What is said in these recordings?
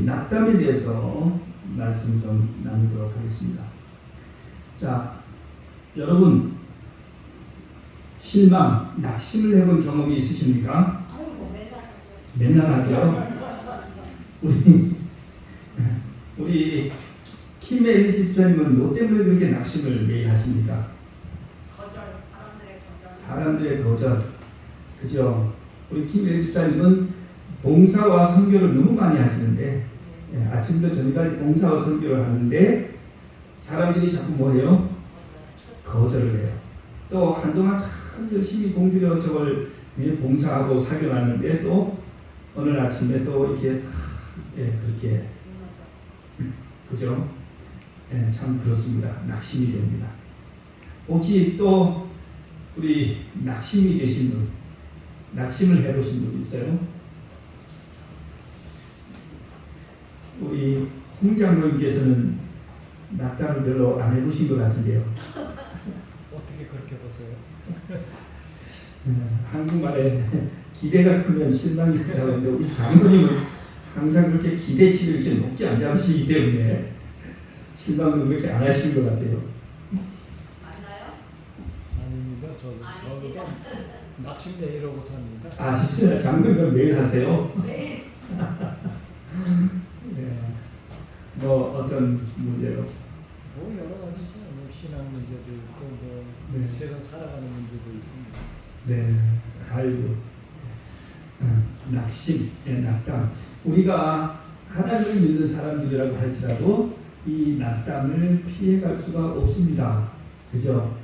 낙담에 대해서 말씀 좀 나누도록 하겠습니다. 자, 여러분 실망, 낙심을 해본 경험이 있으십니까? 맨날 하세요. 우리 킴 앨리스 집사님은 뭐 때문에 그렇게 낙심을 매일 하십니까? 사람들의 거절. 그죠? 우리 킴 앨리스 집사님은 봉사와 선교를 너무 많이 하시는데, 아침부터 저녁까지 봉사와 선교를 하는데 사람들이 자꾸 뭐해요? 거절을 해요. 또 한동안 참 열심히 공들여 저걸 봉사하고 사교하는데 또 어느 아침에 또 이렇게 그렇게 그죠? 참 그렇습니다. 낙심이 됩니다. 혹시 또 우리 낙심이 되신 분, 낙심을 해보신 분 있어요? 우리 홍 장로님께서는 낙담을 별로 안 해보신 것 같은데요. 어떻게 그렇게 보세요? 한국말에 기대가 크면 실망이 크다고 하는데 우리 장로님은 항상 그렇게 기대치를 이렇게 높게 안 잡으시기 때문에 실망도 그렇게 안 하시는 것 같아요. 맞나요? 아닙니다. 저도 낙심내 이러고 삽니다. 아, 진짜 장로님 매일 하세요? 네. 뭐 어떤 문제로? 뭐 여러 가지죠. 뭐 신앙 문제도 있고, 뭐 세상 살아가는 문제도 있고. 네, 아이고, 낙심, 낙담. 우리가 하나님을 믿는 사람들이라고 할지라도 이 낙담을 피해갈 수가 없습니다. 그죠?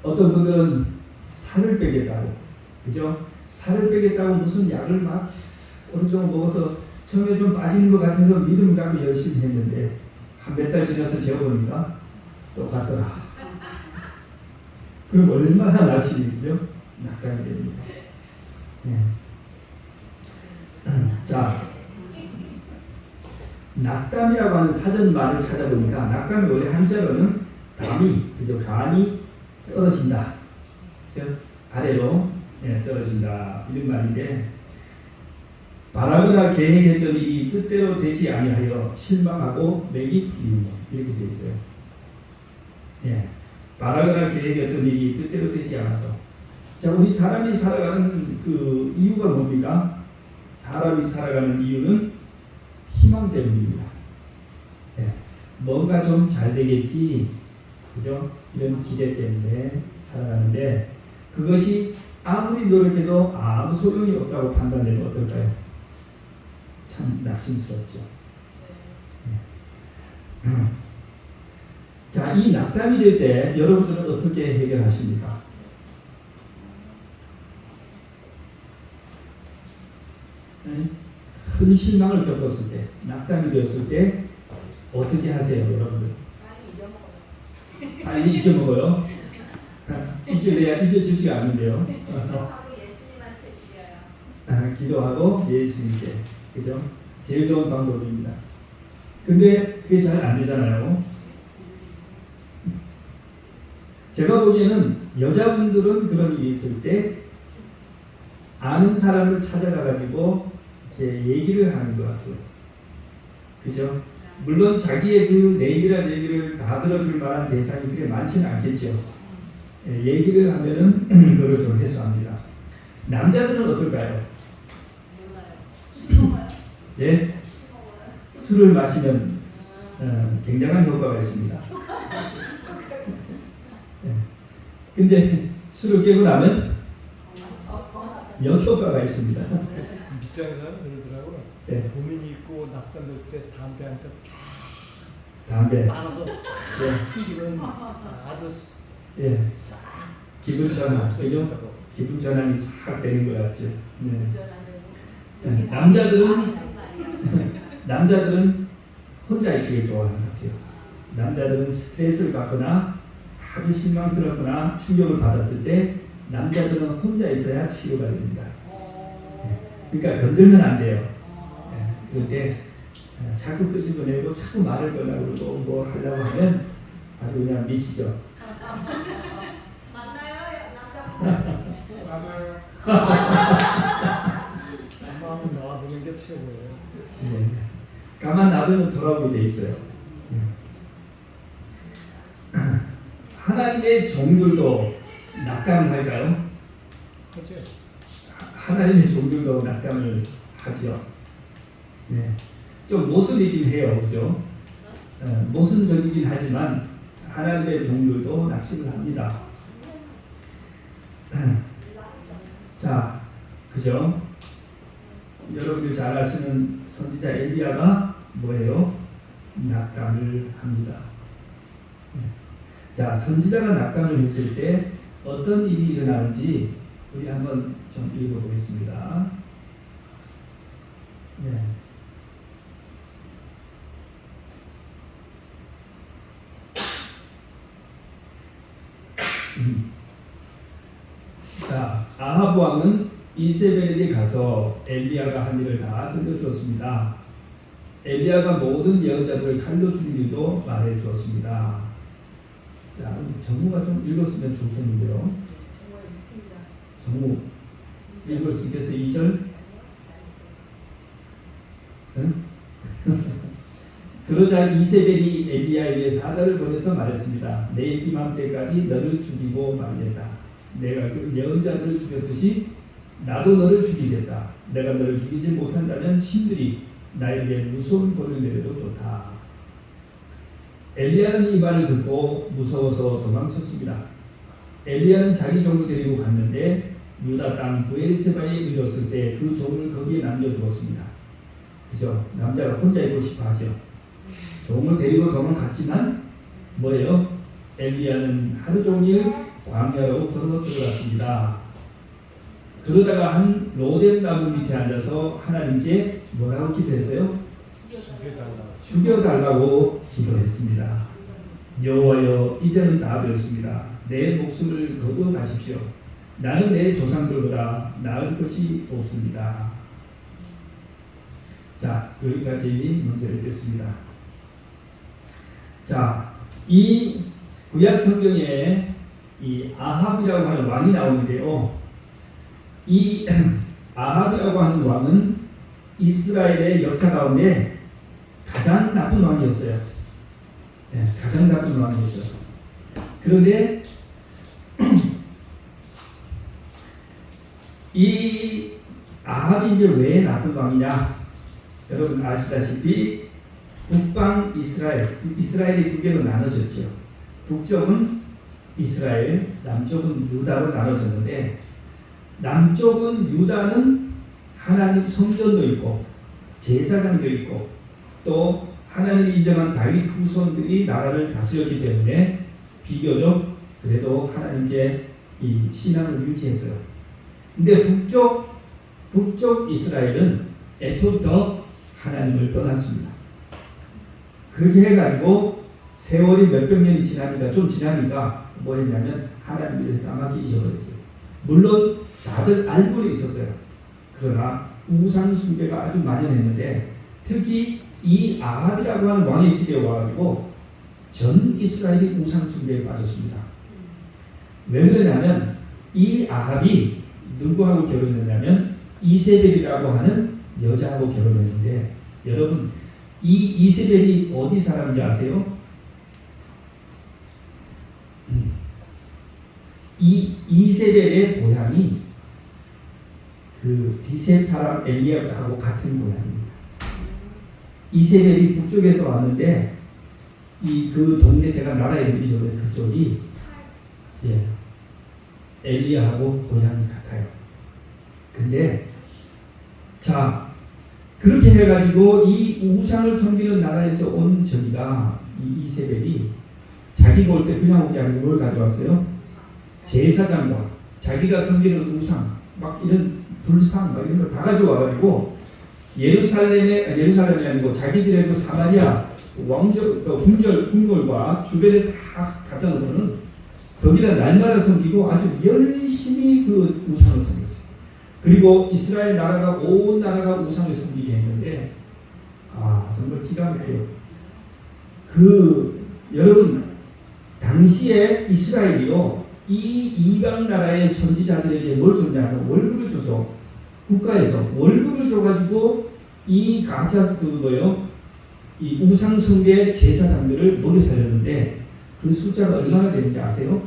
어떤 분들은 살을 빼겠다고, 그죠? 살을 빼겠다고 무슨 약을 막 어느 정도 먹어서 처음에 좀 빠지는 것 같아서 믿음을 갖고 열심히 했는데 한 몇 달 지나서 재워보니까 똑같더라. 그럼 얼마나 낙심이죠? 낙담이 됩니다. 자, 낙담이라고 하는 사전 말을 찾아보니까 낙담이 원래 한자로는 담이, 그죠? 감이 떨어진다. 아래로 떨어진다. 이런 말인데 바라거나 계획했더니 이 뜻대로 되지 아니하여 실망하고 맥이 풀리는 이렇게 되어 있어요. 바라거나 계획했더니 이 뜻대로 되지 않아서. 자, 우리 사람이 살아가는 그 이유가 뭡니까? 사람이 살아가는 이유는 희망 때문입니다. 뭔가 좀 잘 되겠지, 그죠? 이런 기대 때문에 살아가는데 그것이 아무리 노력해도 아무 소용이 없다고 판단되면 어떨까요? 참 낙심스럽죠. 자, 이 낙담이 될 때 여러분들은 어떻게 해결하십니까? 큰 실망을 겪었을 때, 낙담이 되었을 때 어떻게 하세요, 여러분들? 많이 잊어먹어요. 잊어내야 잊어지지가 않는데요. 기도하고 예수님한테 드려요. 기도하고 예수님께, 그죠? 제일 좋은 방법입니다. 근데 그게 잘 안 되잖아요. 제가 보기에는 여자분들은 그런 일이 있을 때 아는 사람을 찾아가가지고 이렇게 얘기를 하는 것 같아요. 그죠? 물론 자기의 그 내밀한 얘기를 다 들어줄 만한 대상이 그렇게 많지는 않겠죠. 얘기를 하면은 그걸 좀 해소합니다. 남자들은 어떨까요? 예? 술을 마시면 굉장한 효과가 있습니다. 근데 술을 깨고 나면 역효과가 있습니다. 밑장에서는 그러더라고요. 고민이 있고 낙담될 때 담배 한 대 빨아서 튕기면 아주 싹 기분 전환, 그죠? 기분 전환이 싹 되는 것 같죠. 남자들은 혼자 있기를 좋아하는 것 같아요. 남자들은 스트레스를 받거나 아주 실망스럽거나 충격을 받았을 때 남자들은 혼자 있어야 치료가 됩니다. 그러니까 건들면 안 돼요. 그럴 때 자꾸 끄집어내고 자꾸 말을 걸라고 그러고 뭐 하려고 하면 아주 그냥 미치죠. 맞나요? 남자분? 맞아요. 가만 놔두는 게 최고예요. 예. 가만 놔두면 돌아오게 돼 있어요. 예. 하나님의 종들도 낙담을 할까요? 그렇죠. 하나님의 종들도 낙담을 하죠. 네. 좀 모순이긴 해요, 그죠? 모순적이긴 하지만 하나님의 종들도 낙심을 합니다. 자, 그죠? 여러분들 잘 아시는 선지자 엘리야가 뭐예요? 낙담을 합니다. 자, 선지자가 낙담을 했을 때 어떤 일이 일어나는지 우리 한번 좀 읽어보겠습니다. 네. 자, 아합 왕은 이세벨에게 가서 엘리야가 한 일을 다 들려주었습니다. 엘리야가 모든 예언자들을 칼로 죽인 일도 말해 주었습니다. 자, 정우가 좀 읽었으면 좋겠는데요. 정우 읽을 수 있겠어요? 2절? 응? 그러자 이세벨이 엘리야에게 사자를 보내서 말했습니다. 내일 이맘때까지 너를 죽이고 말겠다. 내가 그 예언자들을 죽였듯이 나도 너를 죽이겠다. 내가 너를 죽이지 못한다면 신들이 나에게 무서운 벌을 내려도 좋다. 엘리야는 이 말을 듣고 무서워서 도망쳤습니다. 엘리야는 자기 종을 데리고 갔는데 유다 땅 브엘세바에 이르렀을 때 그 종을 거기에 남겨두었습니다. 그죠? 남자가 혼자 있고 싶어 하죠. 종을 데리고 도망갔지만 뭐예요? 엘리야는 하루 종일 광야로 걸어 들어갔습니다. 그러다가 한 로뎀 나무 밑에 앉아서 하나님께 뭐라고 기도했어요? 죽여달라고 기도했습니다. 여호와여, 이제는 다 되었습니다. 내 목숨을 거두어 가십시오. 나는 내 조상들보다 나을 것이 없습니다. 자, 여기까지 먼저 읽겠습니다. 자, 이 구약 성경에 이 아합이라고 하는 왕이 나오는데요. 이 아합이라고 하는 왕은 이스라엘의 역사 가운데 가장 나쁜 왕이었어요. 네, 가장 나쁜 왕이었어요. 그런데 이 아합이 이제 왜 나쁜 왕이냐? 여러분 아시다시피 북방 이스라엘이 두 개로 나눠졌죠. 북쪽은 이스라엘, 남쪽은 유다로 나눠졌는데 남쪽은 유다는 하나님 성전도 있고 제사장도 있고 또 하나님이 인정한 다윗 후손들이 나라를 다스렸기 때문에 비교적 그래도 하나님께 이 신앙을 유지했어요. 근데 북쪽 이스라엘은 애초부터 하나님을 떠났습니다. 그렇게 해가지고 세월이 몇백 년이 지나니까 뭐 했냐면 하나님에 대해서 까맣게 잊어버렸어요. 물론 다들 알고는 있었어요. 그러나 우상 숭배가 아주 만연했는데 특히 이 아합이라고 하는 왕의 시대에 와가지고 전 이스라엘이 우상 숭배에 빠졌습니다. 왜 그러냐면 이 아합이 누구하고 결혼했냐면 이세벨이라고 하는 여자하고 결혼했는데 여러분 이 이세벨이 어디 사람인지 아세요? 이 이세벨의 고향이 그 디셉 사람 엘리야하고 같은 고향입니다. 이세벨이 북쪽에서 왔는데 그 동네 제가 나라 이름 잊어버린 그쪽이 엘리야하고 고향이 같아요. 근데 자 그렇게 해가지고 이 우상을 섬기는 나라에서 온 저기가 이 이세벨이 자기가 올 때 그냥 오게 아니고 뭘 가져왔어요? 제사장과 자기가 섬기는 우상 막 이런 불상 막 이런 걸 다 가져와가지고 예루살렘이 아니고 자기들의 그 사마리아 궁궐과 주변에 다 갖다 놓고는 거기다 날마다 섬기고 아주 열심히 그 우상을 섬겼어요. 그리고 이스라엘 나라가 온 나라가 우상을 섬기게 했는데 정말 기가 막혀요. 여러분 당시에 이스라엘이요 이 이방 나라의 선지자들에게 뭘 줬냐면 월급을 줘서 국가에서 월급을 줘가지고 이 가짜 그 뭐요 이 우상 숭배 제사장들을 먹여 살렸는데 그 숫자가 얼마나 되는지 아세요?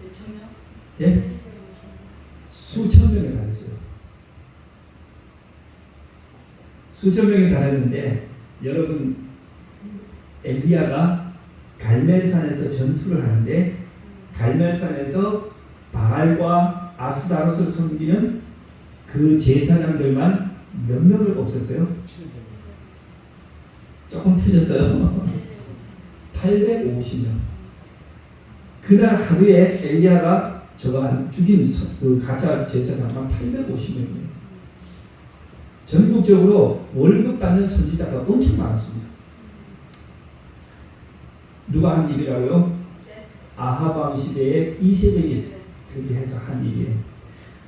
몇천 명? 예? 수천 명에 달했어요. 수천 명에 달했는데 여러분 엘리야가 갈멜산에서 전투를 하는데 갈멜산에서 바알과 아스다롯을 섬기는 그 제사장들만 몇 명을 없앴어요? 700. 조금 틀렸어요. 850명. 그날 하루에 엘리야가 저가 죽인 그 가짜 제사장만 850명이에요. 전국적으로 월급 받는 선지자가 엄청 많았습니다. 누가 한 일이라고요? 아합 왕 시대에 이세벨이 그렇게 해서 한 일이에요.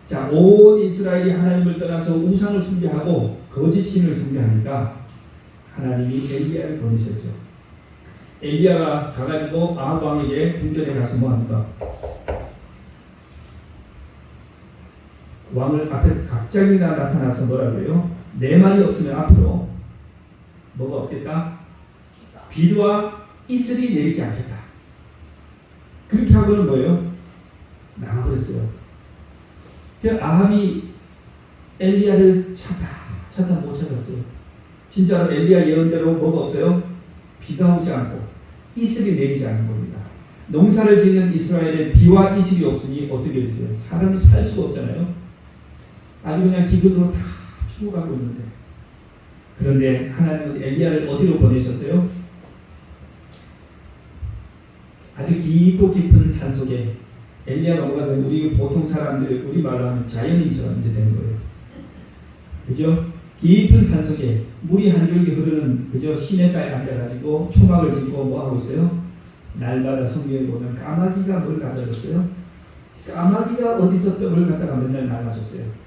자, 온 이스라엘이 하나님을 떠나서 우상을 숭배하고 거짓 신을 숭배하니까 하나님이 엘리야를 보내셨죠. 엘리야가 가가지고 아합 왕에게 궁전에 가서 뭐합니까? 왕을 앞에 갑자기 나타나서 뭐라고 해요? 내 말이 없으면 앞으로 뭐가 없겠다? 비와 이슬이 내리지 않겠다. 그렇게 하고는 뭐예요? 나가버렸어요. 그 아합이 엘리야를 찾다 못 찾았어요. 진짜로 엘리야 예언대로 뭐가 없어요? 비가 오지 않고 이슬이 내리지 않는 겁니다. 농사를 짓는 이스라엘에 비와 이슬이 없으니 어떻게 되세요? 사람이 살 수가 없잖아요. 아주 그냥 기근으로 다 죽어가고 있는데, 그런데 하나님은 엘리야를 어디로 보내셨어요? 아주 깊고 깊은 산속에. 엘리야가 뭐가 되면 우리 보통 사람들 우리 말로 하면 자연인처럼 이제 된 거예요. 그죠? 깊은 산속에 물이 한 줄기 흐르는 그저 시냇가에 앉아가지고 초막을 짓고 뭐 하고 있어요? 날마다 성경에 보면 까마귀가 뭘 가져줬어요? 까마귀가 어디서 떡을 갖다가 맨날 나가줬어요.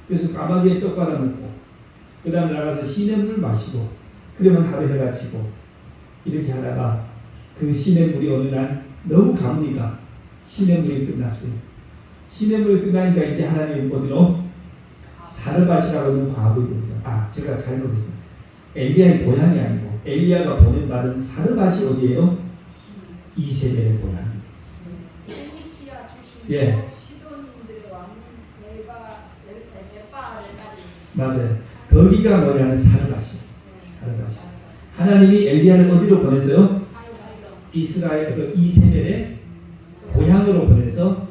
그래서 까마귀의 떡 받아 먹고 그 다음에 나가서 시냇물 마시고 그러면 하루 해가 지고 이렇게 하다가 그 시냇물이 어느 날 너무 가무니까 시냇물이 끝났어요. 시냇물이 끝나니까 이제 하나님이 어디로? 사르밧이라고 하는 과부입니다. 제가 잘못했어요. 엘리야의 고향이 아니고 엘리야가 보낸 받은 사르밧이 어디예요? 이세벨의 고향입니다. 페니키아 출신이고 예. 시돈인들의 왕 네바를 가진. 맞아요. 거기가 뭐냐면 사르밧이에요. 사르밧. 하나님이 엘리야를 어디로 보냈어요? 이스라엘 그 이세벨의 고향으로 보내서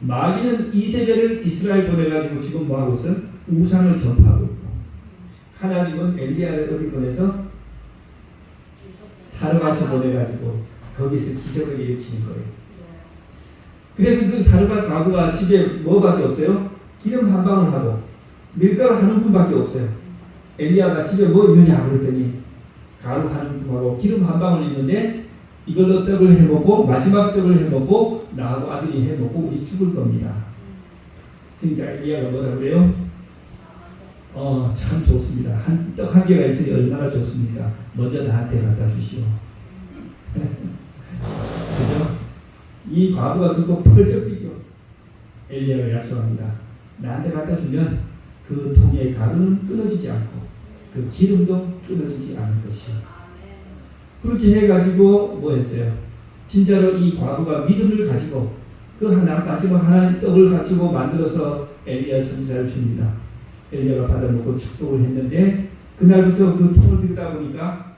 마귀는 이세벨을 이스라엘 보내가지고 지금 뭐 하고 있어요? 우상을 전파하고 있고, 하나님은 엘리야를 어디 보내서 사르밧을 보내가지고 거기서 기적을 일으키는 거예요. 그래서 그 사르밧 가부가 집에 뭐밖에 없어요? 기름 한 방울 하고 밀가루 한 움큼밖에 없어요. 엘리야가 집에 뭐 있느냐 그랬더니 가루 한 움큼하고 기름 한 방울 있는데 이걸로 떡을 해먹고 마지막 떡을 해먹고 나하고 아들이 해먹고 우리 죽을 겁니다. 그러니까 엘리야가 뭐라고 그래요? 참 좋습니다. 떡 한 개가 있으니 얼마나 좋습니까? 먼저 나한테 갖다 주시오. 그죠? 이 과부가 듣고 펄쩍 뛰죠. 엘리야가 약속합니다. 나한테 갖다 주면 그 통의 가루는 끊어지지 않고 그 기름도 끊어지지 않을 것이요. 그렇게 해가지고 뭐 했어요? 진짜로 이 과부가 믿음을 가지고 그 마지막 하나님 떡을 가지고 만들어서 엘리야 선지자를 줍니다. 엘리야가 받아먹고 축복을 했는데 그날부터 그 통을 들다 보니까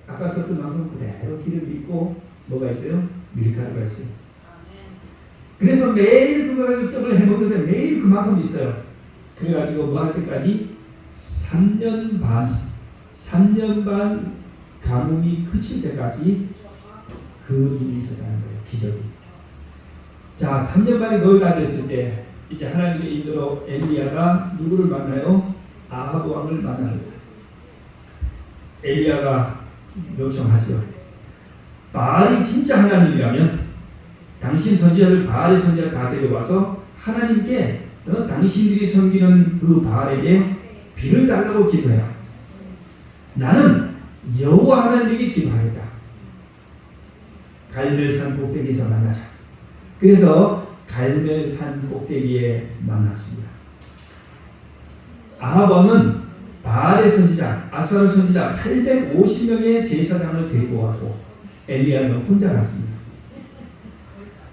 아까 썼던 만큼 그대로 기름이 있고 뭐가 있어요? 밀가루가 있어요. 그래서 매일 그거 가지고 떡을 해먹는데 매일 그만큼 있어요. 그래가지고 뭐 할 때까지 3년 반 가뭄이 그칠 때까지 그 일이 있었다는 거예요. 기적이. 자, 3년 만에 거의 다 됐을 때 이제 하나님의 인도로 엘리야가 누구를 만나요? 아합 왕을 만납니다. 엘리야가 요청하죠. 바알이 진짜 하나님이라면 당신 선지자를 바알의 선지자 다 데려와서 하나님께 당신들이 섬기는 그 바알에게 비를 달라고 기도해라. 나는 여호와 하나님에게 기도하겠다. 갈멜산 꼭대기에서 만나자. 그래서 갈멜산 꼭대기에 만났습니다. 아합 왕은 바알의 선지자, 아사르 선지자 850명의 제사장을 데리고 왔고 엘리야는 혼자 갔습니다.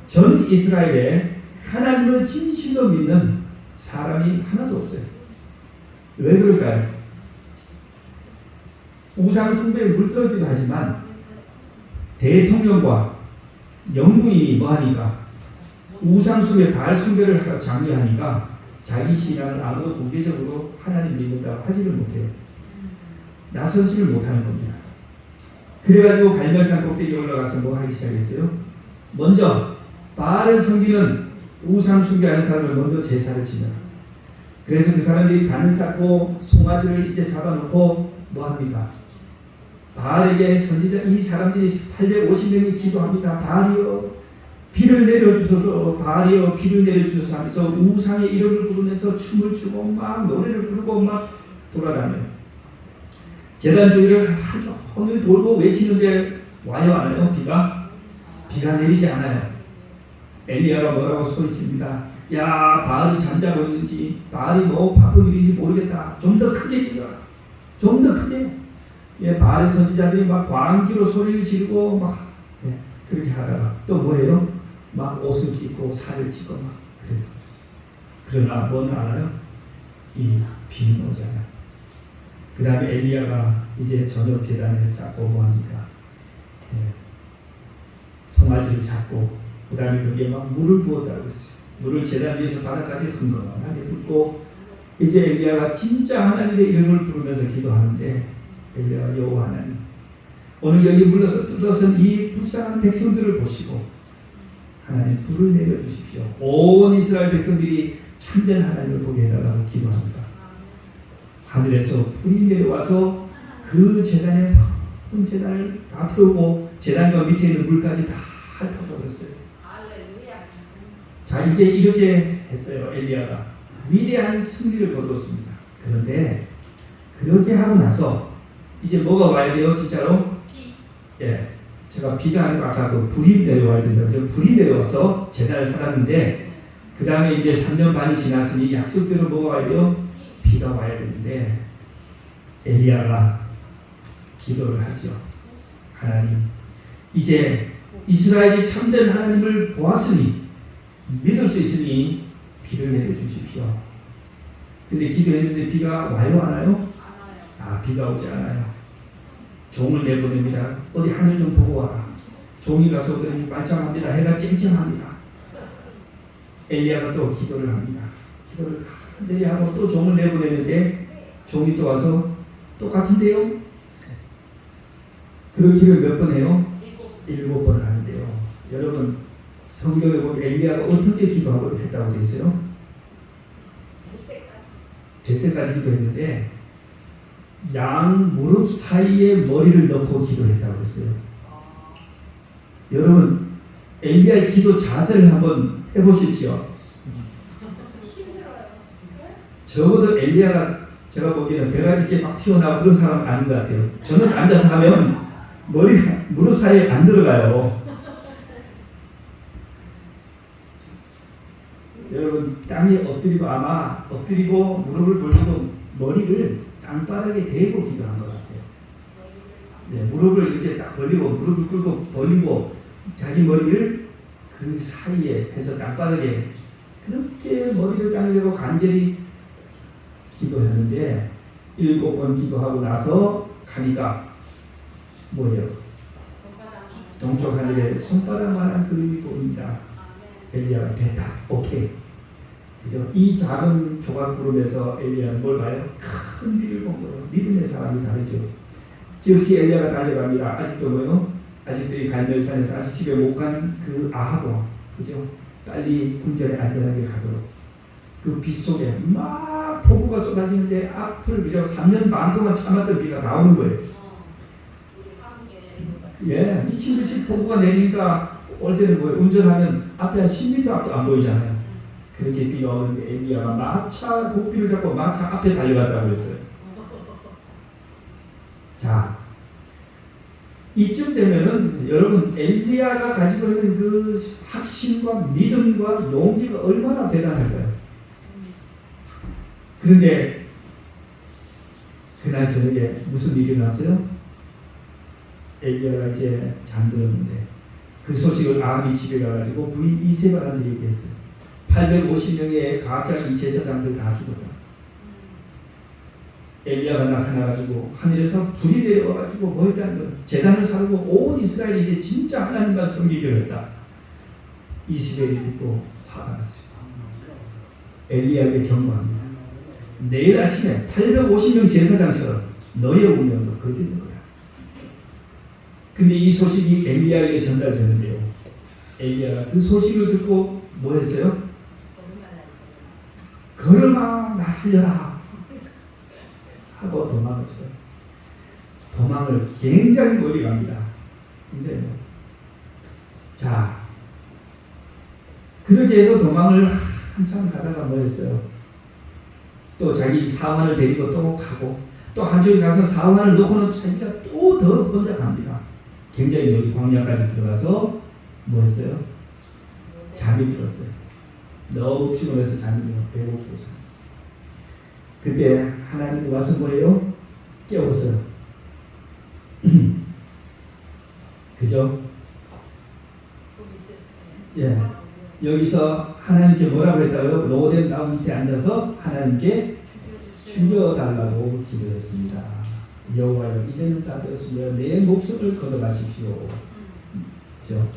전 이스라엘에 하나님을 진실로 믿는 사람이 하나도 없어요. 왜 그럴까요? 우상 숭배에 물들어있기도 하지만 대통령과 영부인이 뭐하니까 우상 숭배, 바알 숭배를 장려하니까 자기 신앙을 아무 공개적으로 하나님 믿는다고 하지를 못해요. 나서지를 못하는 겁니다. 그래가지고 갈멜산 꼭대기에 올라가서 뭐 하기 시작했어요? 먼저 바알을 섬기는 우상 숭배하는 사람을 먼저 제사를 지내라. 그래서 그 사람들이 단을 쌓고 송아지를 이제 잡아놓고 뭐 합니까? 바알에게 선지자 이 사람들이 850명이 기도합니다. 바알이여 비를 내려주소서, 바알이여 비를 내려주소서 하면서 우상의 이름을 부르면서 춤을 추고 막 노래를 부르고 막 돌아다녀요. 제단 주위를 하루 종일 돌고 외치는데 와요 안 와요? 비가 내리지 않아요. 엘리야가 뭐라고 소리칩니다. 야, 바알이 잠자고 있는지 바알이 뭐 바쁜 일인지 모르겠다. 좀 더 크게 질러라. 좀 더 크게. 예, 바알의 선지자들이 막 광기로 소리를 지르고 막 그렇게 하다가 또 뭐예요? 막 옷을 찢고 살을 찢고 막 그래요. 그러나 뭐는 알아요? 이 비는 오지 않아요. 그 다음에 엘리야가 이제 저녁 제단을 쌓고 뭐합니까? 송아지를 잡고 그 다음에 거기에 막 물을 부었다고 했어요. 물을 제단 위에서 바닥까지 흥건하게 붓고 이제 엘리야가 진짜 하나님의 이름을 부르면서 기도하는데 엘리야가 여호와 하나님 오늘 여기 물러서 뜯어선 이 불쌍한 백성들을 보시고 하나님 불을 내려주십시오. 온 이스라엘 백성들이 참된 하나님을 보게 해달라고 기도합니다. 하늘에서 불이 내려와서 그 제단에 온 제단을 다 태우고 제단과 밑에 있는 물까지 다 흩어버렸어요. 자, 이제 이렇게 했어요. 엘리야가 위대한 승리를 거두었습니다. 그런데 그렇게 하고 나서 이제 뭐가 와야 돼요? 진짜로? 예, 제가 비가 아니고 아까 그 불이 내려와야 된다고. 불이 내려와서 제단을 살았는데 그 다음에 이제 3년 반이 지났으니 약속대로 뭐가 와야 돼요? 비가 와야 되는데 엘리야가 기도를 하죠. 하나님, 이제 이스라엘이 참된 하나님을 보았으니 믿을 수 있으니 비를 내려주십시오. 근데 기도했는데 비가 와요 안 와요? 아, 비가 오지 않아요. 종을 내보냅니다. 어디 하늘 좀 보고 와라. 종이 가서 그러니 말짱합니다. 해가 쨍쨍합니다. 엘리야가 또 기도를 합니다. 기도를 간절히 하고 또 종을 내보내는데 종이 또 와서 똑같은데요? 그렇기를 몇 번 해요? 7번을 하는데요. 여러분 성경에 보면 엘리야가 어떻게 기도하고 했다고 되어 있어요? 될 때까지 기도했는데 양 무릎 사이에 머리를 넣고 기도했다고 했어요. 여러분 엘리야의 기도 자세를 한번 해보십시오. 적어도 엘리야가 제가 보기에는 배가 이렇게 막 튀어나오고 그런 사람 아닌 것 같아요. 저는 앉아서 하면 머리가 무릎 사이에 안 들어가요. 여러분 땅에 엎드리고 아마 엎드리고 무릎을 벌리고 머리를 땅바닥에 대고 기도한 것 같아요. 네, 무릎을 이렇게 딱 벌리고 무릎을 꿇고 벌리고 자기 머리를 그 사이에 해서 땅바닥에 그렇게 머리를 땅에 대고 간절히 기도했는데 7번 기도하고 나서 가니까 뭐예요? 동쪽 하늘에 손바닥만한 그림이 보입니다. 엘리야가 됐다. 오케이. 그죠? 이 작은 조각 구름에서 엘리야는 뭘 봐요? 큰 비를 본 거예요. 믿음의 사람이 다르죠. 즉시 엘리야가 달려갑니다. 아직도 뭐요? 아직도 이 갈멜산에서 아직 집에 못 간 그 아합 왕, 그죠? 빨리 궁전에 안전하게 가도록 그 빗 속에 막 폭우가 쏟아지는데 앞을 그죠? 3년 반 동안 참았던 비가 다 오는 거예요. 예, 미친듯이 폭우가 내리니까 올 때는 뭐예요? 운전하면 앞에 한 10m 앞도 안 보이잖아요. 그렇게 비가 오는데 엘리야가 마차 고삐를 잡고 마차 앞에 달려갔다고 했어요. 자, 이쯤 되면은 여러분 엘리야가 가지고 있는 그 확신과 믿음과 용기가 얼마나 대단할까요? 그런데 그날 저녁에 무슨 일이 났어요? 엘리야가 이제 잠들었는데 그 소식을 아합이 집에 가가지고 부인 이세벨한테 얘기했어요. 850명의 가짜이 제사장들 다 죽었다. 엘리야가 나타나가지고 하늘에서 불이 내려와가지고 뭐 했다는 거 제단을 사르고 온 이스라엘이 이제 진짜 하나님만 섬기기로 했다. 이스라엘이 듣고 화가 났어요. 엘리야에게 경고합니다. 내일 아침에 850명 제사장처럼 너의 운명도 그렇게 될 거다. 근데 이 소식이 엘리야에게 전달되는데요. 엘리야가 그 소식을 듣고 뭐 했어요? 걸음아 나 살려라 하고 도망을 쳐요. 도망을 굉장히 멀리 갑니다. 이제 자 그렇게 해서 도망을 한참 가다가 뭐 했어요? 또 자기 사환을 데리고 또 가고 또 한쪽에 가서 사환을 놓고는 자기가 또 더 혼자 갑니다. 굉장히 여기 광야까지 들어가서 뭐 했어요? 잠이 들었어요. 너무 피곤해서 잠이 들어 배고프고 잠. 그때 하나님이 와서 뭐예요? 깨웠어요. 그죠? 예. 여기서 하나님께 뭐라고 했다고요? 로뎀 나무 밑에 앉아서 하나님께 죽여달라고 기도했습니다. 여호와여 이제는 다 되었으며 내 목숨을 걷어가십시오. 그죠?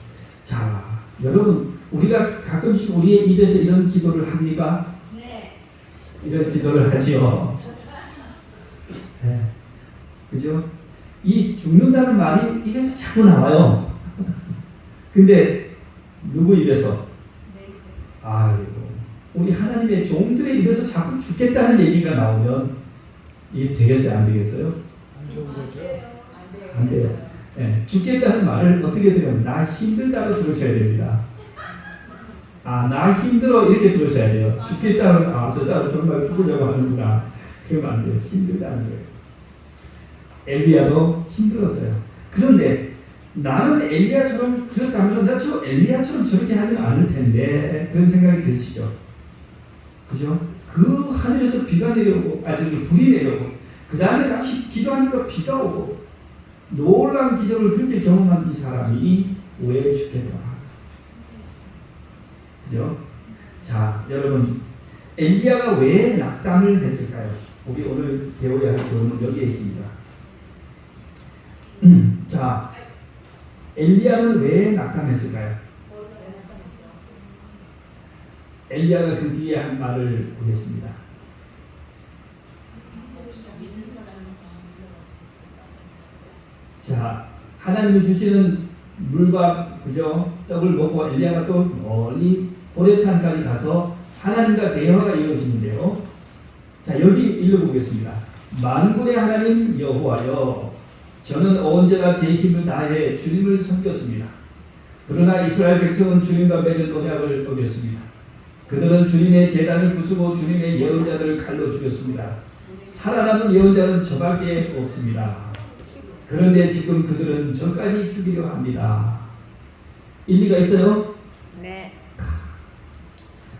자, 여러분 우리가 가끔씩 우리의 입에서 이런 기도를 합니까? 네. 이런 기도를 하지요. 네. 그죠? 이 죽는다는 말이 입에서 자꾸 나와요. 근데 누구 입에서? 아이고, 우리 하나님의 종들의 입에서 자꾸 죽겠다는 얘기가 나오면 이게 되겠어요? 안 되겠어요? 안 좋은 거죠. 안 돼요. 네, 죽겠다는 말을 어떻게 들으면 나 힘들다고 들으셔야 됩니다. 아, 나 힘들어 이렇게 들으셔야 돼요. 죽겠다는 저 사람 정말 죽으려고 하는구나. 그러면 안 돼요. 힘들다는 거예요. 엘리야도 힘들었어요. 그런데 나는 엘리야처럼 그렇다면 나 저 엘리야처럼 저렇게 하지는 않을 텐데 그런 생각이 드시죠? 그죠? 그 하늘에서 비가 내려오고 아주 불이 내려오고 그 다음에 다시 기도하니까 비가 오고 놀라운 기적을 그렇게 경험한 이 사람이 왜 죽겠다? 그죠? 자, 여러분 엘리야가 왜 낙담을 했을까요? 우리 오늘 배워야 할 교훈은 여기에 있습니다. 자, 엘리야는 왜 낙담했을까요? 엘리야가 그 뒤에 한 말을 보겠습니다. 자, 하나님이 주시는 물과 그죠 떡을 먹고 엘리야가 또 멀리 호렙산까지 가서 하나님과 대화가 이루어지는데요. 자, 여기 읽어보겠습니다. 만군의 하나님 여호와여, 저는 언제나 제 힘을 다해 주님을 섬겼습니다. 그러나 이스라엘 백성은 주님과 맺은 언약을 어겼습니다. 그들은 주님의 제단을 부수고 주님의 예언자들을 칼로 죽였습니다. 살아남은 예언자는 저밖에 없습니다. 그런데 지금 그들은 저까지 죽이려 합니다. 일리가 있어요? 네.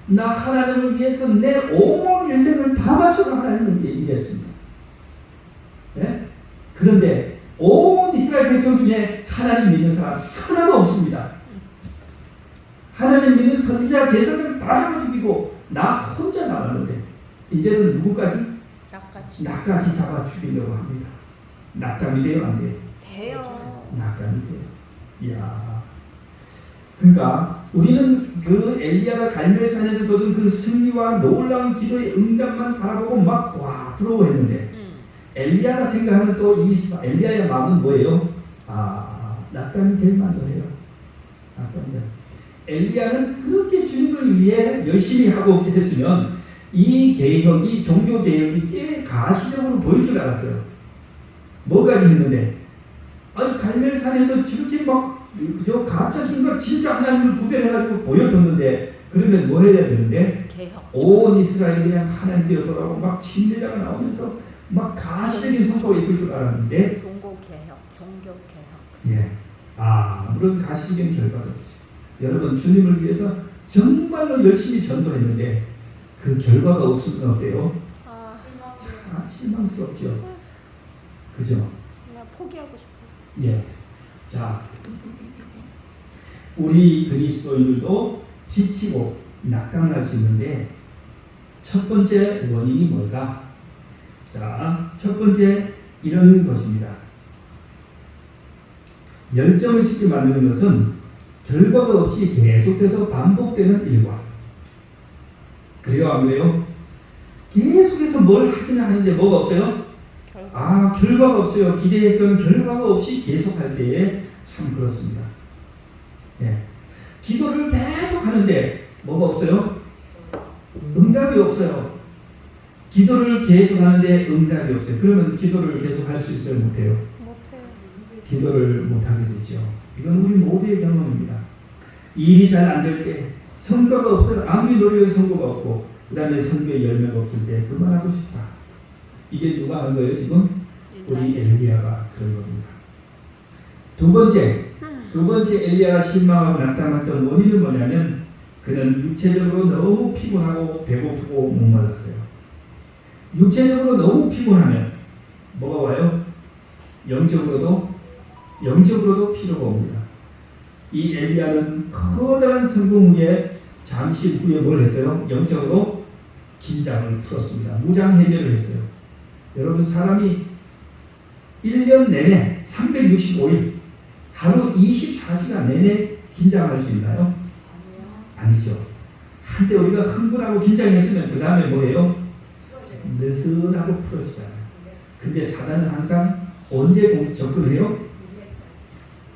나 하나님을 위해서 내 온 일생을 다 바쳐서 하나님을 위해 일했습니다. 네? 그런데 온 이스라엘 백성 중에 하나님 믿는 사람 하나도 없습니다. 하나님 믿는 선지자 제사장 다 잡아 죽이고 나 혼자 남았는데 이제는 누구까지? 나까지 잡아 죽이려고 합니다. 낙담이 돼요, 안 돼요? 돼요. 낙담이 돼요. 이야. 그러니까 우리는 그 엘리야가 갈멜산에서 거둔 그 승리와 놀라운 기도의 응답만 바라보고 막 와 부러워했는데 엘리야가 생각하는 또 이 엘리야의 마음은 뭐예요? 낙담이 될 만도 해요. 낙담이 돼요. 엘리야는 그렇게 주님을 위해 열심히 하고 했으면 이 개혁이 종교 개혁이 꽤 가시적으로 보일 줄 알았어요. 뭐까지 했는데 갈멜산에서 저렇게 막 그저 가짜 신과 진짜 하나님을 구별해가지고 보여줬는데 그러면 뭐 해야 되는데 개혁. 온 이스라엘이 그냥 하나님께로 돌아오고 막 침례자가 나오면서 막 가시적인 성과가 있을 줄 알았는데 종교 개혁. 예. 아무런 가시적인 결과도 없이 여러분 주님을 위해서 정말로 열심히 전도했는데 그 결과가 없으면 어때요? 참 실망스럽죠. 그죠? 그냥 포기하고 싶어. 예. 자, 우리 그리스도인들도 지치고 낙담날 수 있는데 첫 번째 원인이 뭘까? 자, 첫 번째 이런 것입니다. 열정을 쉽게 만드는 것은 결과가 없이 계속돼서 반복되는 일과 그래요 안 그래요? 계속해서 뭘 하긴 하는데 뭐가 없어요? 결과가 없어요. 기대했던 결과가 없이 계속할 때에 참 그렇습니다. 예. 기도를 계속 하는데 뭐가 없어요? 응답이 없어요. 기도를 계속 하는데 응답이 없어요. 그러면 기도를 계속 할 수 있어요? 못해요? 못해요. 기도를 못하게 되죠. 이건 우리 모두의 경험입니다. 일이 잘 안 될 때 성과가 없어요. 아무리 노력해도 성과가 없고 그 다음에 선교의 열매가 없을 때 그만하고 싶다. 이게 누가 한 거예요 지금? 우리 엘리야가 그런 겁니다. 두 번째 엘리야가 실망하고 낙담했던 원인은 뭐냐면 그는 육체적으로 너무 피곤하고 배고프고 목말랐어요. 육체적으로 너무 피곤하면 뭐가 와요? 영적으로도 피로가 옵니다. 이 엘리야는 커다란 성공 후에 잠시 후에 뭘 했어요? 영적으로 긴장을 풀었습니다. 무장 해제를 했어요. 여러분 사람이 1년 내내 365일 하루 24시간 내내 긴장할 수 있나요? 아니죠. 한때 우리가 흥분하고 긴장했으면 그 다음에 뭐예요? 느슨하고 풀어지잖아요. 근데 사단은 항상 언제 접근해요?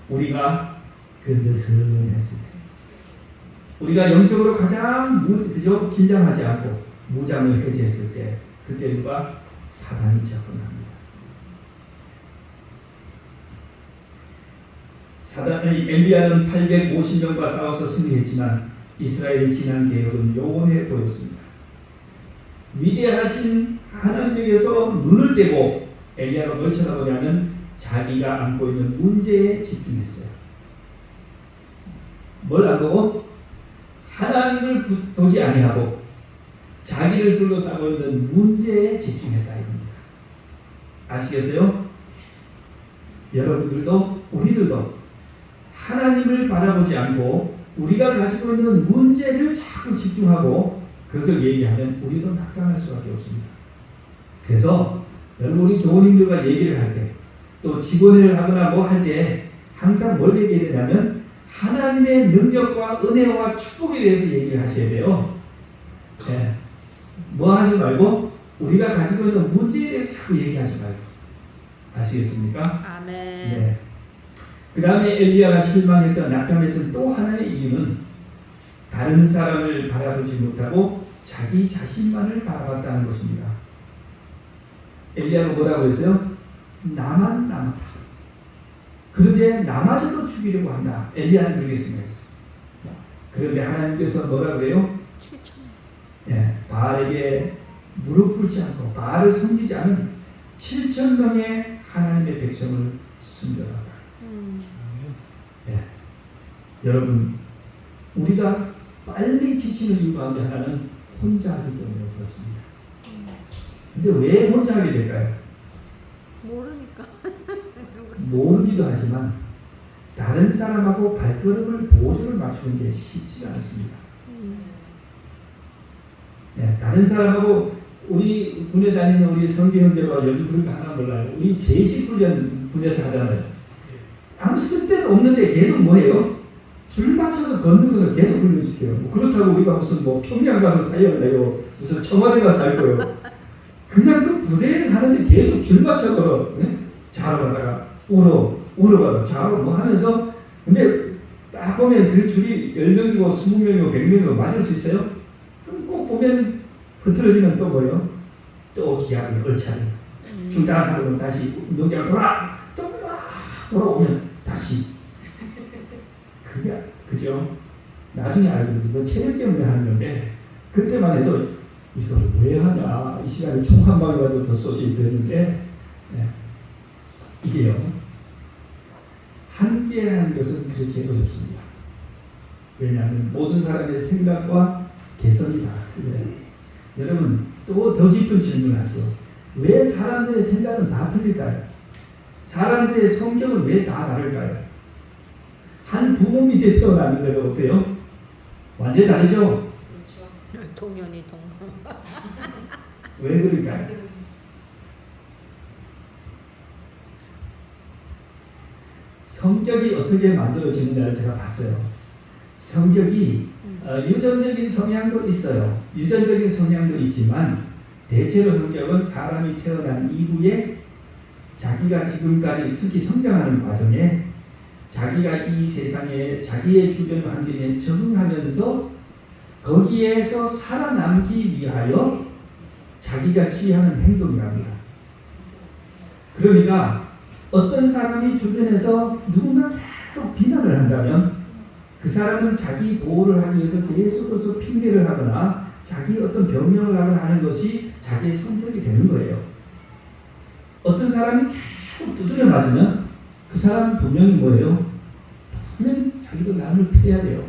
우리가 그 느슨했을 때. 우리가 영적으로 가장 그저 긴장하지 않고 무장을 해제했을 때 그때 누가? 사단이 접근합니다. 엘리야는 850명과 싸워서 승리했지만 이스라엘의 지난 계획은 요원해 보였습니다. 위대하신 하나님에게서 눈을 떼고 엘리야가 뭘 쳐다보냐면 자기가 안고 있는 문제에 집중했어요. 뭘 안 보고? 하나님을 보지 아니하고 자기를 둘러싸고 있는 문제에 집중했다 이겁니다. 아시겠어요? 여러분들도 우리들도 하나님을 바라보지 않고 우리가 가지고 있는 문제를 자꾸 집중하고 그것을 얘기하면 우리도 낙담할 수밖에 없습니다. 그래서 여러분 우리 교우님들과 얘기를 할 때 또 직원을 하거나 뭐 할 때 항상 뭘 얘기해야 되냐면 하나님의 능력과 은혜와 축복에 대해서 얘기를 하셔야 돼요. 네. 뭐 하지 말고 우리가 가지고 있는 문제에 대해서 자꾸 얘기하지 말고. 아시겠습니까? 아멘. 네. 그 다음에 엘리야가 실망했던 낙담했던 또 하나의 이유는 다른 사람을 바라보지 못하고 자기 자신만을 바라봤다는 것입니다. 엘리야가 뭐라고 했어요? 나만 남았다. 그런데 나마저도 죽이려고 한다. 엘리야는 그렇게 생각했어요. 그런데 하나님께서 뭐라 그래요? 예, 바알에게 무릎 꿇지 않고 바알을 섬기지 않은 7,000명의 하나님의 백성을 숨겨놨다. 예, 여러분 우리가 빨리 지치는 이유 가운데 하나는 혼자 하기 때문에 그렇습니다. 근데 왜 혼자 하게 될까요? 모르니까. 모르기도 하지만 다른 사람하고 발걸음을 보조를 맞추는 게 쉽지 않습니다. 네, 다른 사람하고 우리 군에 다니는 우리 선교 형제가 요즘 그런 거 하나 몰라요. 우리 제식훈련 군에서 하잖아요. 아무 쓸데도 없는데 계속 뭐해요? 줄 맞춰서 걷는 것을 계속 훈련시켜요. 뭐 그렇다고 우리가 무슨 뭐 평양 가서 사역을 해요. 무슨 청와대 가서 할 거예요. 그냥 그 부대에서 하는데 계속 줄 맞춰서 네? 좌로 가다가 우로 가다가 좌로 뭐 하면서 근데 딱 보면 그 줄이 10명이고 20명이고 100명이고 맞을 수 있어요? 그럼 꼭 보면 흐트러지면 또 뭐예요? 또 기합이 얼차려 중단하고 다시 운동장 돌아오면 다시 그게 그죠? 나중에 알고 있어. 체력 때문에 하는 건데 그때만 해도 이걸 왜 하냐 이 시간에 총 한 방이라도 더 쏘지 그랬는데 네. 이게요 함께하는 것은 그렇게 어렵습니다. 왜냐하면 모든 사람의 생각과 개성이 다 틀려요. 여러분 또 더 깊은 질문하죠. 왜 사람들의 생각은 다 틀릴까요? 사람들의 성격은 왜 다 다를까요? 한 부모 밑에 태어나는 거죠. 어때요? 완전히 다르죠? 그렇죠. 동연이 동. 왜 그럴까요? 성격이 어떻게 만들어지느냐를 제가 봤어요. 성격이 유전적인 성향도 있어요. 유전적인 성향도 있지만 대체로 성격은 사람이 태어난 이후에 자기가 지금까지 특히 성장하는 과정에 자기가 이 세상에 자기의 주변 환경에 적응하면서 거기에서 살아남기 위하여 자기가 취하는 행동이랍니다. 그러니까 어떤 사람이 주변에서 누군가 계속 비난을 한다면 그 사람은 자기 보호를 하기 위해서 계속해서 핑계를 하거나 자기 어떤 변명을 하거나 하는 것이 자기의 성격이 되는 거예요. 어떤 사람이 계속 두드려 맞으면 그 사람은 분명히 뭐예요? 분명히 자기도 남을 패야 돼요.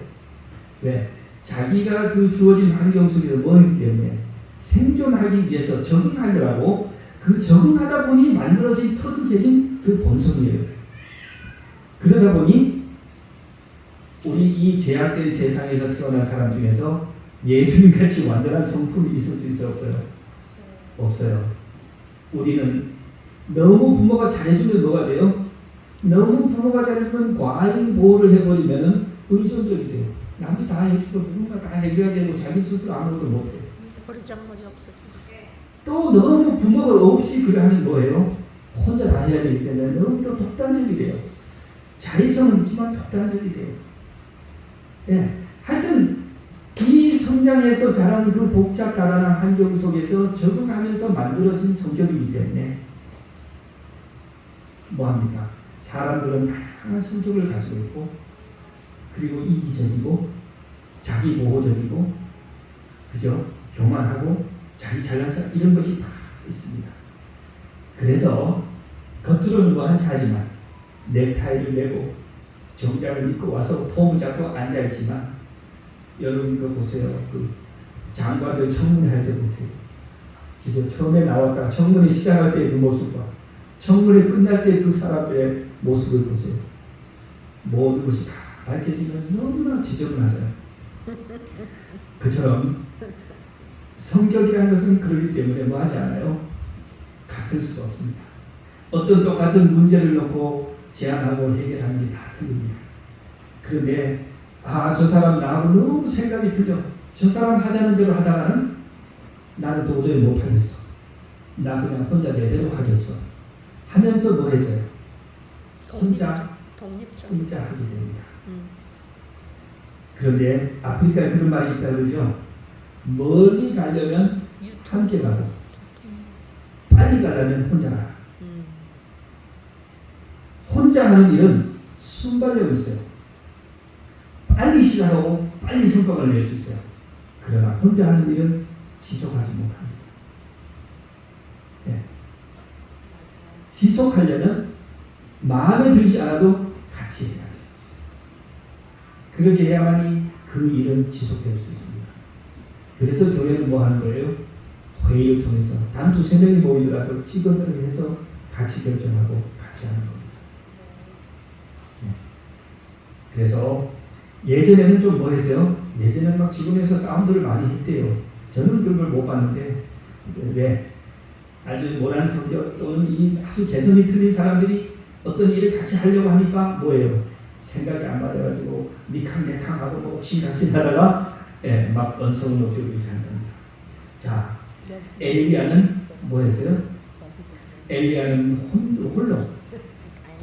왜? 자기가 그 주어진 환경 속에서 뭐했기 때문에 생존하기 위해서 적응하려고 그 적응하다 보니 만들어진 터득해진 그 본성이에요. 그러다 보니 우리 이 제약된 세상에서 태어난 사람 중에서 예수님같이 완전한 성품이 있을 수 있어요? 없어요? 없어요. 우리는 너무 부모가 잘해주면 뭐가 돼요? 너무 부모가 잘해주면 과잉 보호를 해버리면 의존적이 돼요. 남이 다 해주고 누군가 다 해줘야 되고 자기 스스로 아무것도 못해요. 버리장머리 없어져. 또 너무 부모가 없이 그래 하면 뭐예요? 혼자 다 해야 되기 때문에 너무 더 독단적이 돼요. 자의성은 있지만 독단적이 돼요. 예, 하여튼 이 성장해서 자란 그 복잡다단한 환경 속에서 적응하면서 만들어진 성격이기 때문에 뭐합니까? 사람들은 다양한 성격을 가지고 있고 그리고 이기적이고 자기 보호적이고 그죠? 교만하고 자기 잘난 척 이런 것이 다 있습니다. 그래서 겉으로는 뭐한 차지만 넥타이를 메고 정장을 입고 와서 폼을 잡고 앉아있지만 여러분 그거 보세요. 그 장관들 청문회 할 때 보세요. 이제 처음에 나왔다가 청문회 시작할 때 그 모습과 청문회 끝날 때 그 사람들의 모습을 보세요. 모든 것이 다 밝혀지면 너무나 지저분하잖아요. 그처럼 성격이라는 것은 그러기 때문에 뭐 하지 않아요? 같을 수가 없습니다. 어떤 똑같은 문제를 놓고 제안하고 해결하는 게 다 틀립니다. 그런데 저 사람 나하고 너무 생각이 틀려. 저 사람 하자는 대로 하다가는 나는 도저히 못하겠어. 나 그냥 혼자 내대로 하겠어. 하면서 뭐 해줘요? 혼자 하게 됩니다. 그런데 아프리카에 그런 말이 있다고 그러죠. 멀리 가려면 함께 가고 빨리 가려면 혼자 가라. 혼자 하는 일은 순발력이 있어요. 빨리 시작하고 빨리 성과를 낼 수 있어요. 그러나 혼자 하는 일은 지속하지 못합니다. 네. 지속하려면 마음에 들지 않아도 같이 해야 돼요. 그렇게 해야만이 그 일은 지속될 수 있습니다. 그래서 교회는 뭐 하는 거예요? 회의를 통해서 단 두세 명이 모이더라도 직원들을 해서 같이 결정하고 같이 하는 겁니다. 네. 그래서 예전에는 좀 뭐 했어요? 예전에는 막 직원에서 싸움들을 많이 했대요. 저는 그걸 못 봤는데 왜? 아주 모난 성격 또는 이 아주 개성이 틀린 사람들이 어떤 일을 같이 하려고 하니까 뭐예요? 생각이 안 맞아가지고 니캉내캉하고 뭐 옥신각신하다가 막 언성을 높이고 이렇게 하는 겁니다. 자, 엘리야는 뭐 했어요? 엘리야는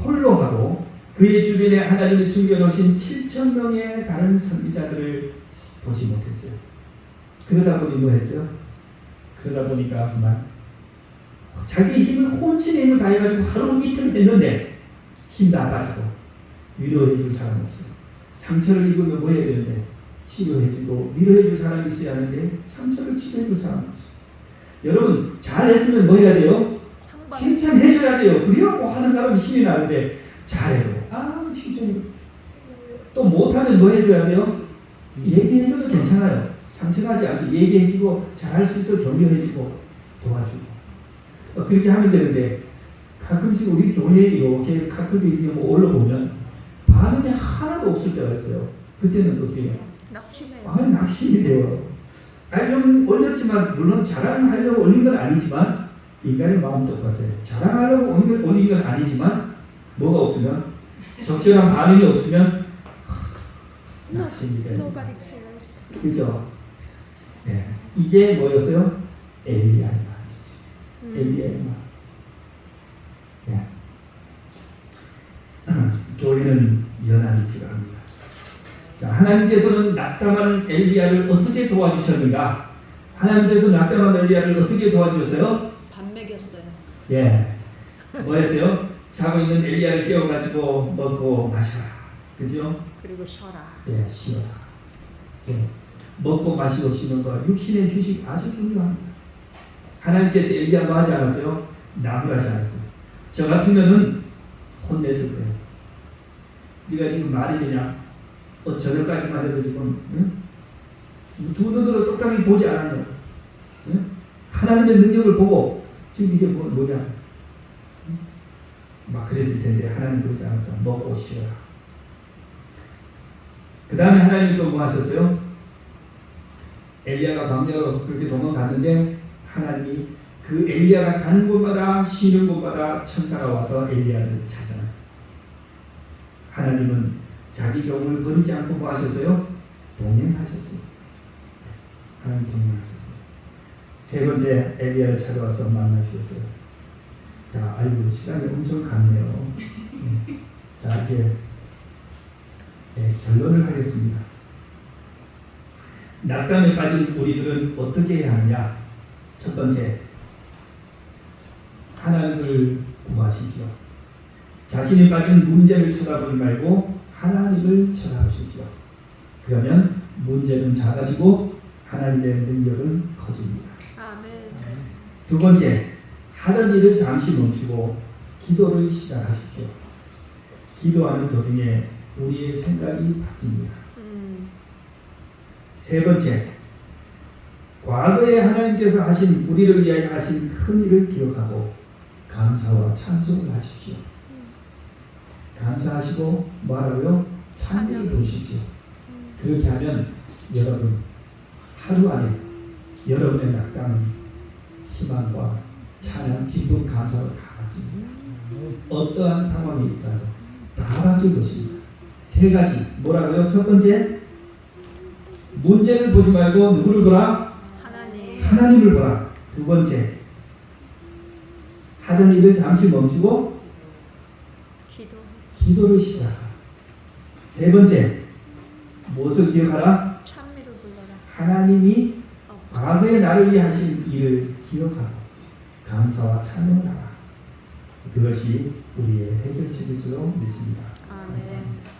홀로 하고 그의 주변에 하나님이 숨겨놓으신 7,000명의 다른 선지자들을 보지 못했어요. 그러다 보니 뭐 했어요? 그러다 보니까 그만 자기 힘을 혼신의 힘을 다해가지고 하루 이틀 했는데 힘 다 빠지고 위로해 줄 사람 없어요. 상처를 입으면 뭐 해야 되는데 치료해 주고 위로해 줄 사람이 있어야 하는데 상처를 치료해 줄 사람 없어요. 여러분 잘했으면 뭐 해야 돼요? 칭찬해 줘야 돼요. 그래야 뭐 하는 사람이 힘이 나는데 잘해도 치죠. 또 못하면 뭐 해줘야 돼요? 얘기해줘도 괜찮아요. 상처나지 않게 얘기해주고 잘할 수 있어 격려해주고 도와주고 그렇게 하면 되는데 가끔씩 우리 교회에 이렇게 카톡이 이렇게 뭐 올라보면 반응이 하나도 없을 때가 있어요. 그때는 어떻게 해요? 낙심해요. 낙심이 돼요. 좀 올렸지만 물론 자랑하려고 올린 건 아니지만 인간의 마음 똑같아요. 자랑하려고 올린 건 아니지만 뭐가 없으면 적절한 반응이 없으면 낙심이 돼요. Nobody cares. 그죠? 네. 이게 뭐였어요? 엘리야의 마음이죠. 엘리야의 마음. 네. 교회는 연합이 필요합니다. 자, 하나님께서는 낙담하는 엘리야를 어떻게 도와주셨는가? 하나님께서 낙담하는 엘리야를 어떻게 도와주셨어요? 밥 먹였어요. 예. 뭐 했어요? 자고 있는 엘리야를 깨워가지고 먹고 마셔라. 그죠? 그리고 쉬어라. 예, 쉬어라. 예. 먹고 마시고 쉬는 거, 육신의 휴식 아주 중요합니다. 하나님께서 엘리야 뭐 하지 않았어요? 나무라지 않았어요. 저 같으면은 혼냈을 거예요. 네가 지금 말이 되냐? 저녁까지만 해도 지금 응? 두 눈으로 똑똑히 보지 않았냐? 응? 하나님의 능력을 보고 지금 이게 뭐냐? 응? 막 그랬을 텐데 하나님 그러지 않았어. 먹고 쉬어라. 그 다음에 하나님이 또 뭐 하셨어요? 엘리야가 광야로 그렇게 도망갔는데 하나님이 그 엘리야가 간 곳마다 쉬는 곳마다 천사가 와서 엘리야를 찾아요. 하나님은 자기 종을 버리지 않고 뭐 하셨어요? 동행하셨어요. 하나님 동행하셨어요. 세 번째 엘리야를 찾아와서 만나주셨어요. 자, 아이고 시간이 엄청 가네요. 자, 이제 결론을 하겠습니다. 낙담에 빠진 우리들은 어떻게 해야 하느냐? 첫 번째, 하나님을 구하십시오. 자신이 빠진 문제를 쳐다보지 말고 하나님을 쳐다보십시오. 그러면 문제는 작아지고 하나님의 능력은 커집니다. 아멘. 두 번째, 하던 일을 잠시 멈추고 기도를 시작하십시오. 기도하는 도중에 우리의 생각이 바뀝니다. 세 번째, 과거에 하나님께서 하신 우리를 위하여 하신 큰 일을 기억하고 감사와 찬송을 하십시오. 감사하시고 뭐하라고요? 찬미를 부르십시오. 그렇게 하면 여러분 하루 안에 여러분의 낙담은 희망과 찬양, 기쁨, 감사로 다 바뀝니다. 어떠한 상황이 있더라도 다 바뀔 것입니다. 세 가지 뭐라고요? 첫 번째, 문제를 보지 말고 누구를 보라? 하나님. 하나님을 보라. 두 번째, 하던 일을 잠시 멈추고 기도를 시작하라. 세 번째, 무엇을 기억하라? 찬미를 불러라. 하나님이 과거에 나를 위해 하신 일을 기억하고 감사와 찬양을 하라. 그것이 우리의 해결책일 줄로 믿습니다. 아멘. 감사합니다.